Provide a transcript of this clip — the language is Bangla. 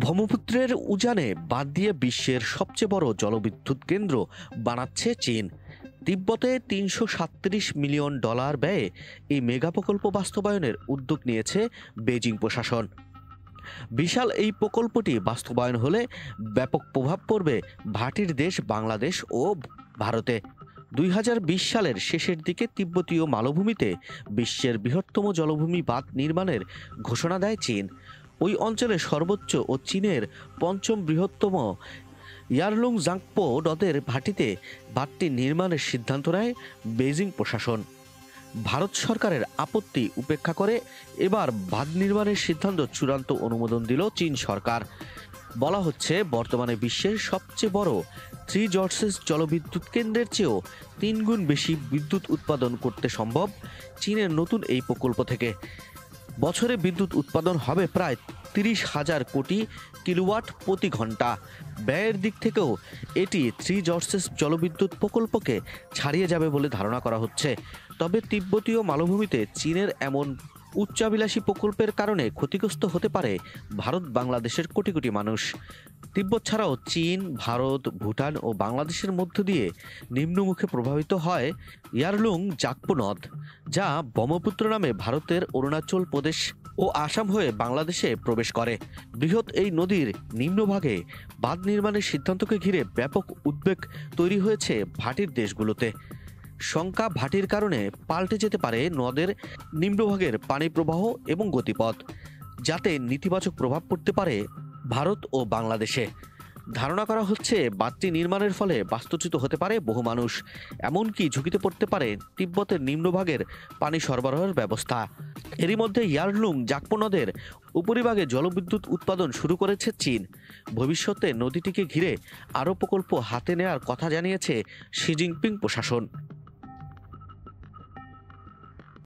ব্রহ্মপুত্রের উজানে বাঁধ দিয়ে বিশ্বের সবচেয়ে বড় জলবিদ্যুৎ কেন্দ্র বানাচ্ছে চীন। তিব্বতে $৩37 মিলিয়ন ব্যয়ে এই মেগা প্রকল্প বাস্তবায়নের উদ্যোগ নিয়েছে বেজিং প্রশাসন। বিশাল এই প্রকল্পটি বাস্তবায়ন হলে ব্যাপক প্রভাব পড়বে ভাটির দেশ বাংলাদেশ ও ভারতে। 2020 সালের শেষের দিকে তিব্বতীয় মালভূমিতে বিশ্বের বৃহত্তম জলভূমি বাঁধ নির্মাণের ঘোষণা দেয় চীন। ওই অঞ্চলে সর্বোচ্চ ও চীনের পঞ্চম বৃহত্তম ইয়ারলুং জাংপো হ্রদের ভাটিতে বাঁধটি নির্মাণের সিদ্ধান্ত নেয় বেজিং প্রশাসন। ভারত সরকারের আপত্তি উপেক্ষা করে এবার বাঁধ নির্মাণের সিদ্ধান্ত চূড়ান্ত অনুমোদন দিল চীন সরকার। বলা হচ্ছে, বর্তমানে বিশ্বের সবচেয়ে বড় থ্রি জর্জেস জলবিদ্যুৎ কেন্দ্রের চেয়েও 3 গুণ বেশি বিদ্যুৎ উৎপাদন করতে সম্ভব চীনের নতুন এই প্রকল্প থেকে। বছরে বিদ্যুৎ উৎপাদন হবে প্রায় 30,000 কোটি কিলোওয়াট প্রতি ঘন্টা। ব্যয়ের দিক থেকেও এটি থ্রি জর্জেস জলবিদ্যুৎ প্রকল্পকে ছাড়িয়ে যাবে বলে ধারণা করা হচ্ছে। তবে তিব্বতীয় মালভূমিতে চীনের এমন উচ্চাভিলাষী প্রকল্পের কারণে ক্ষতিগ্রস্ত হতে পারে ভারত বাংলাদেশের কোটি কোটি মানুষ। তিব্বত ছাড়াও চীন, ভারত, ভুটান ও বাংলাদেশের মধ্য দিয়ে নিম্নমুখে প্রবাহিত হয় ইয়ারলুং জাকপো নদ, যা ব্রহ্মপুত্র নামে ভারতের অরুণাচল প্রদেশ ও আসাম হয়ে বাংলাদেশে প্রবেশ করে। বৃহৎ এই নদীর নিম্নভাগে বাঁধ নির্মাণের সিদ্ধান্তকে ঘিরে ব্যাপক উদ্বেগ তৈরি হয়েছে ভাটির দেশগুলোতে। শঙ্কা, ভাটির কারণে পাল্টে যেতে পারে নদের নিম্নভাগের পানি প্রবাহ এবং গতিপথ, যাতে নেতিবাচক প্রভাব পড়তে পারে ভারত ও বাংলাদেশে। ধারণা করা হচ্ছে, বাঁধটি নির্মাণের ফলে বাস্তুচ্যুত হতে পারে বহু মানুষ, এমনকি ঝুঁকিতে পড়তে পারে তিব্বতের নিম্নভাগের পানি সরবরাহের ব্যবস্থা। এরই মধ্যে ইয়ারলুং জাকপো নদের উপরিভাগে জলবিদ্যুৎ উৎপাদন শুরু করেছে চীন। ভবিষ্যতে নদীটিকে ঘিরে আরও প্রকল্প হাতে নেওয়ার কথা জানিয়েছে শি জিনপিং প্রশাসন।